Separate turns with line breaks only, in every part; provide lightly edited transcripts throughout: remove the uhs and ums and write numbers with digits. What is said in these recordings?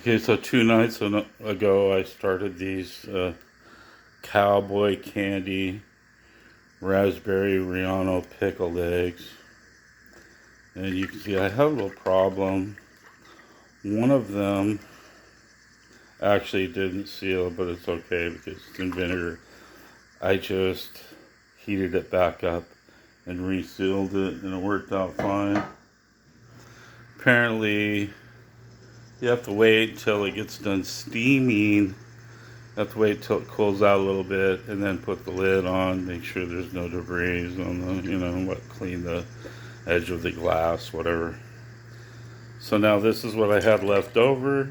Okay, so 2 nights ago I started these Cowboy candy raspberry Riano pickled eggs. And you can see I have a little problem. One of them actually didn't seal, but it's okay because it's in vinegar. I just heated it back up and resealed it, and it worked out fine. Apparently, you have to wait until it gets done steaming. You have to wait till it cools out a little bit, and then put the lid on. Make sure there's no debris on the, clean the edge of the glass, whatever. So now this is what I had left over.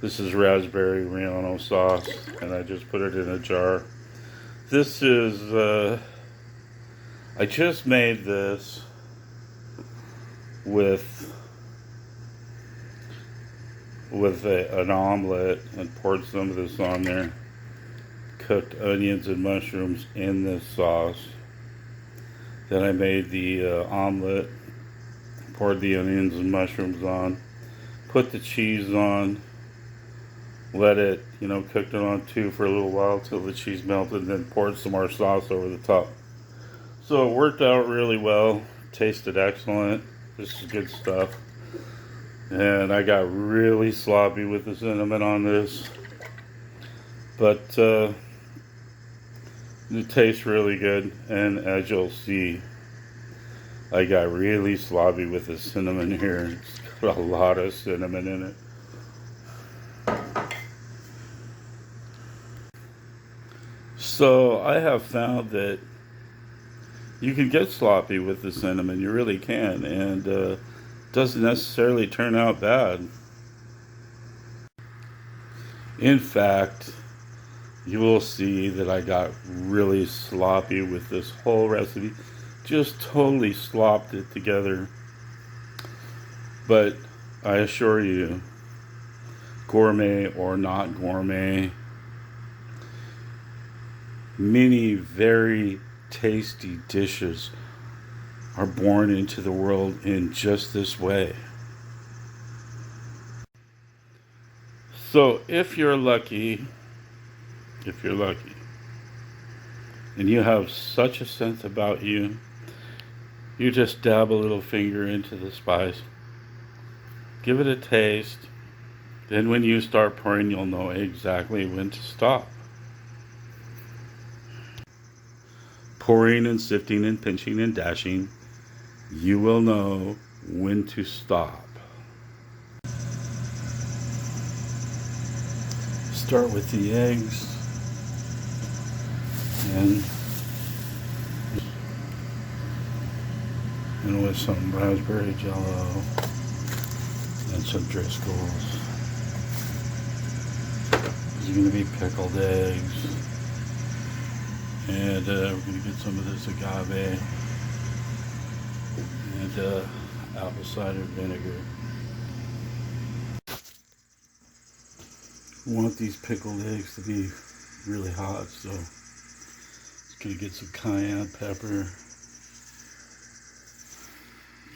This is raspberry Riano sauce, and I just put it in a jar. This is I just made this with an omelet and poured some of this on there. Cooked onions and mushrooms in this sauce. Then I made the omelet, poured the onions and mushrooms on, put the cheese on, let it, cooked it on too for a little while till the cheese melted, and then poured some more sauce over the top. So it worked out really well, tasted excellent. This is good stuff. And I got really sloppy with the cinnamon on this, but it tastes really good. And as you'll see, I got really sloppy with the cinnamon here. It's got a lot of cinnamon in it. So I have found that you can get sloppy with the cinnamon. You really can, and doesn't necessarily turn out bad. In fact, you will see that I got really sloppy with this whole recipe. Just totally slopped it together. But I assure you, gourmet or not gourmet, many very tasty dishes are born into the world in just this way. So if you're lucky, and you have such a sense about you, you just dab a little finger into the spice, give it a taste, then when you start pouring, you'll know exactly when to stop. Pouring and sifting and pinching and dashing, you will know when to stop. Start with the eggs and with some raspberry jello and some Driscoll's. These are going to be pickled eggs. And we're going to get some of this agave and apple cider vinegar. We want these pickled eggs to be really hot, so it's going to get some cayenne pepper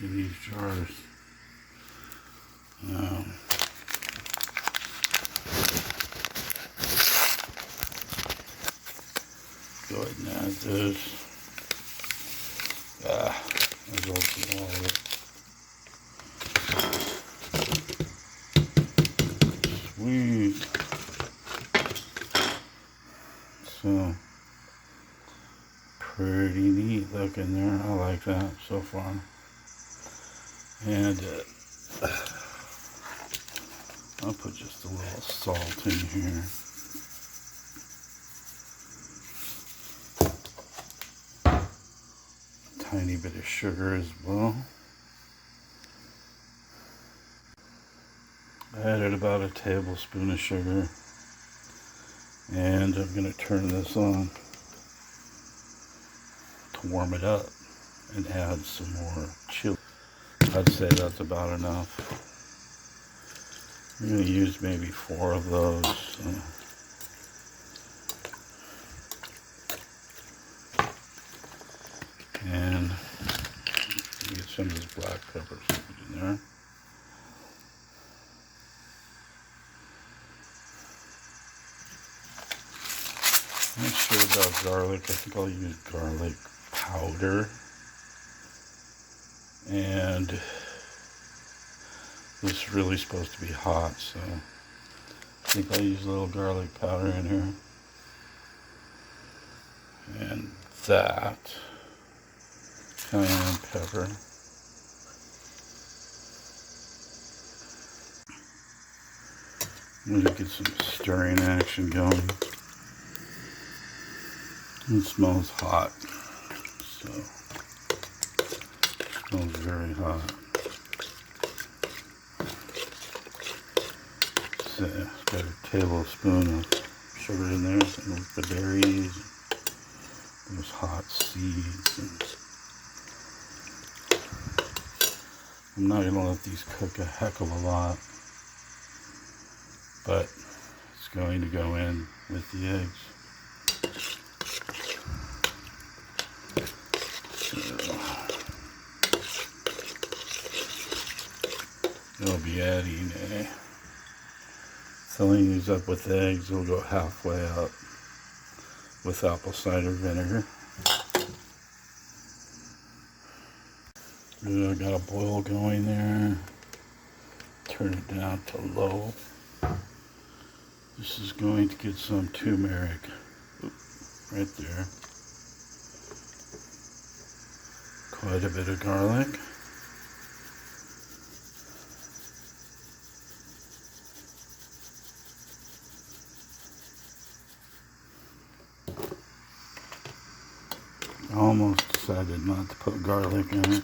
in these jars. Go ahead and add this. There's also all of it. Sweet. So, pretty neat looking there. I like that so far. And I'll put just a little salt in here. Tiny bit of sugar as well. I added about a tablespoon of sugar, and I'm going to turn this on to warm it up and add some more chili. I'd say that's about enough. I'm going to use maybe 4 of those. And get some of this black pepper in there. sure about garlic. I think I'll use garlic powder. And this is really supposed to be hot, so I think I'll use a little garlic powder in here. And that, cayenne pepper. I'm going to get some stirring action going. It smells hot, so it smells very hot. So, got a tablespoon of sugar in there, and with the berries, those hot seeds. And I'm not going to let these cook a heck of a lot, but it's going to go in with the eggs. So, I'll be adding filling these up with eggs. We'll go halfway up with apple cider vinegar. I got a boil going there. Turn it down to low. This is going to get some turmeric. Right there. Quite a bit of garlic. I almost decided not to put garlic in it.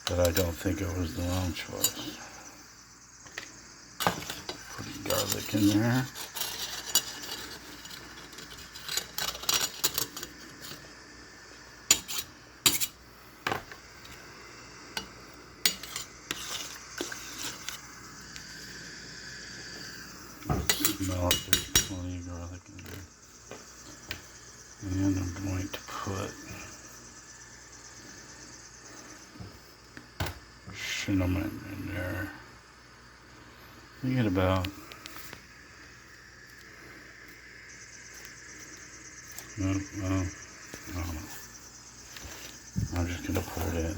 But I don't think it was the wrong choice. Putting garlic in there. Smell it, there's plenty of garlic in there. And I'm going to put cinnamon in there. You get about I don't know. I'm just gonna put it in.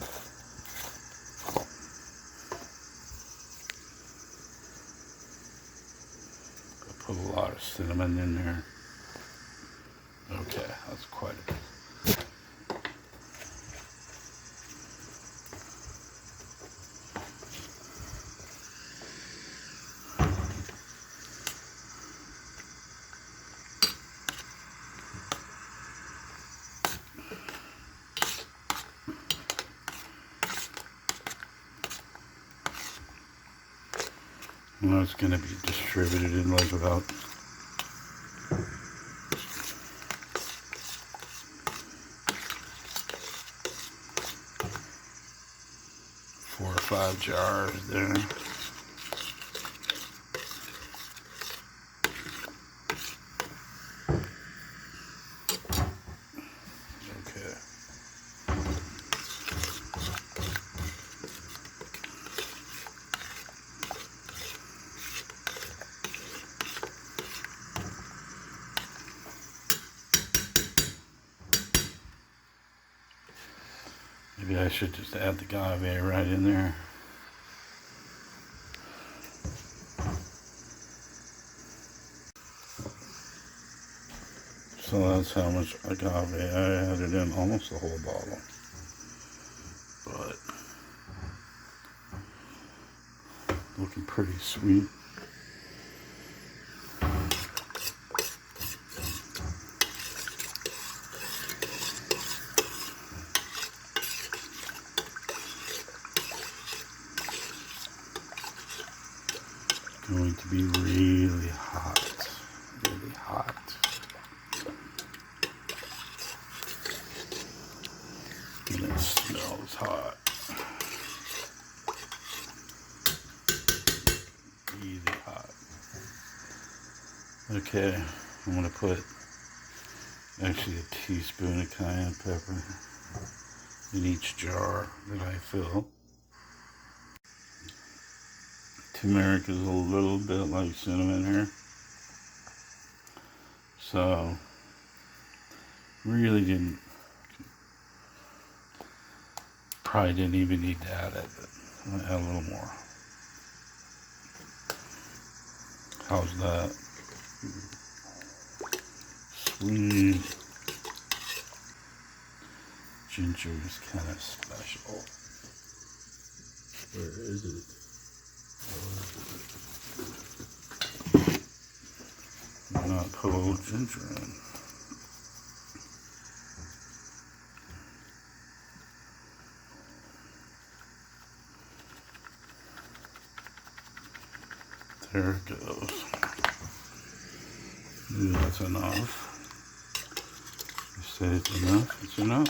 I put a lot of cinnamon in there. Okay, that's quite a bit. Well, it's going to be distributed in like about 4 or 5 jars there. Okay. Maybe I should just add the agave right in there. So that's how much agave I added in, almost the whole bottle. But looking pretty sweet. Going to be really hot, really hot. And it smells hot. Really hot. Okay, I'm gonna put actually a teaspoon of cayenne pepper in each jar that I fill. turmeric is a little bit like cinnamon here. So, really probably didn't even need to add it, but I'm going to add a little more. How's that? Sweet. Ginger is kind of special. Where is it? Why not put a little ginger in? There it goes. Maybe that's enough. You say it's enough? It's enough.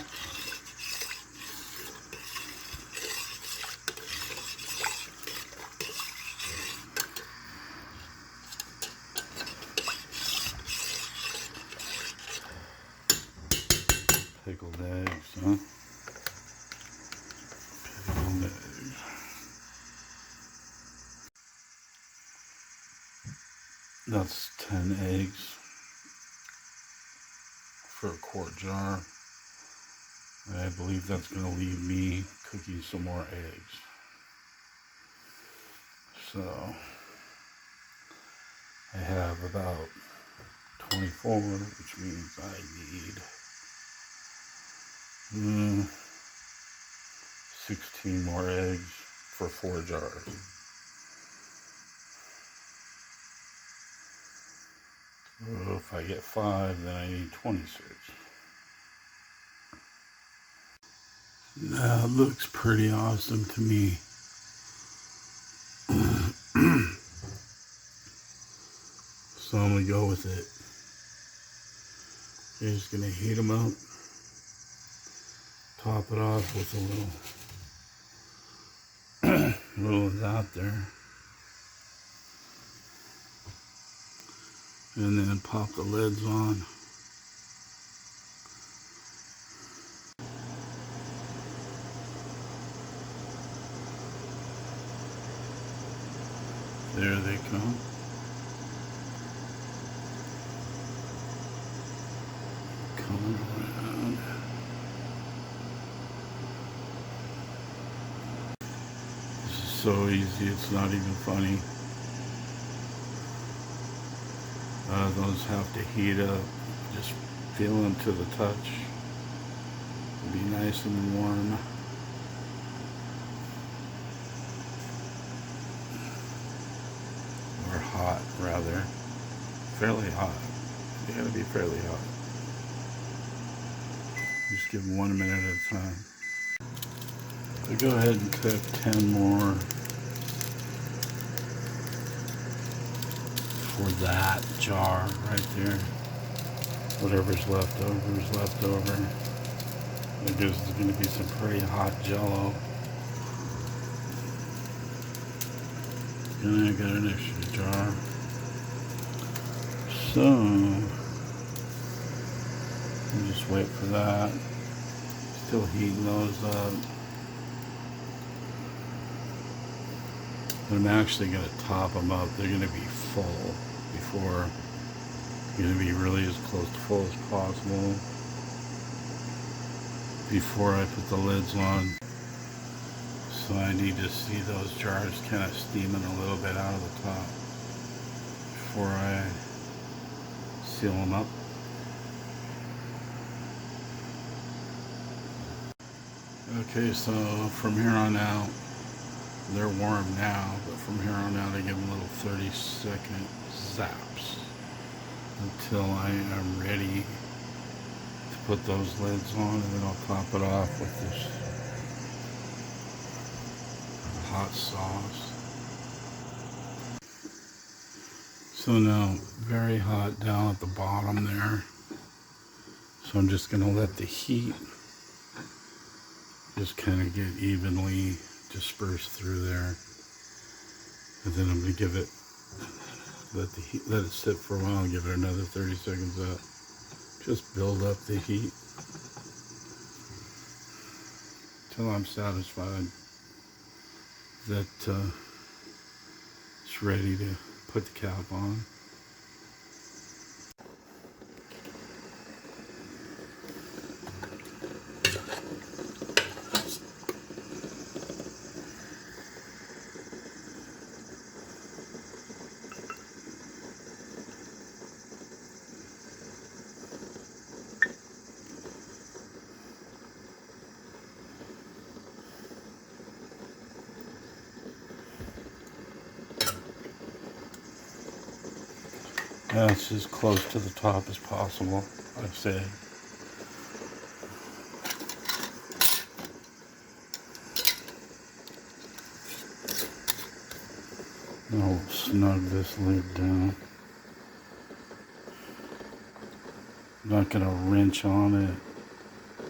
Pickled eggs, huh? Pickled eggs. That's 10 eggs for a quart jar. And I believe that's going to leave me cooking some more eggs. So I have about 24, which means I need 16 more eggs for 4 jars. So if I get 5, then I need 26. That looks pretty awesome to me. So I'm going to go with it. You're just going to heat them up. Top it off with a little of that there. And then pop the lids on. There they come. Coming around. This is so easy, it's not even funny. Those have to heat up. Just feel them to the touch. Be nice and warm. Or hot, rather. Fairly hot. They gotta be fairly hot. Just give them 1 minute at a time. So go ahead and cook 10 more for that jar right there. Whatever's left over is left over. There's going to be some pretty hot jello. And I got an extra jar. So, I'll just wait for that. Still heating those up. But I'm actually going to top them up. They're going to be full before. Going to be really as close to full as possible before I put the lids on. So I need to see those jars kind of steaming a little bit out of the top before I seal them up. Okay, so from here on out, they're warm now, but from here on out I give them little 30-second zaps until I am ready to put those lids on, and then I'll top it off with this hot sauce. So now, very hot down at the bottom there. So I'm just going to let the heat just kind of get evenly dispersed through there. And then I'm going to give it, let it sit for a while and give it another 30 seconds up. Just build up the heat till I'm satisfied that It's ready to put the cap on. That's as close to the top as possible, I say. Now we'll snug this lid down. I'm not going to wrench on it.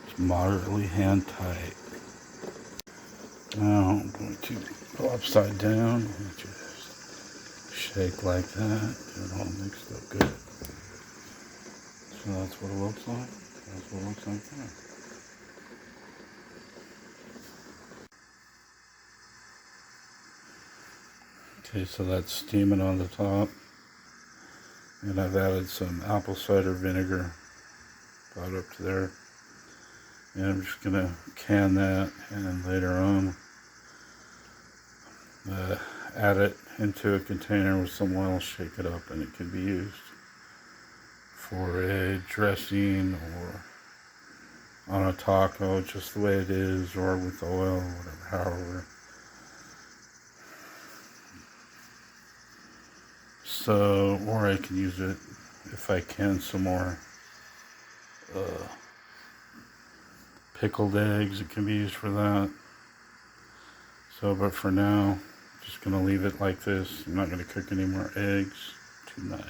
It's moderately hand tight. Now I'm going to go upside down and just shake like that. Get it all mixed up good. So that's what it looks like. That's what it looks like there. Okay, so that's steaming on the top. And I've added some apple cider vinegar about up to there. And I'm just going to can that and later on add it into a container with some oil, shake it up, and it can be used for a dressing or on a taco just the way it is, or with oil, whatever, however. So, or I can use it if I can some more pickled eggs. It can be used for that. So, but for now, just going to leave it like this. I'm not going to cook any more eggs tonight.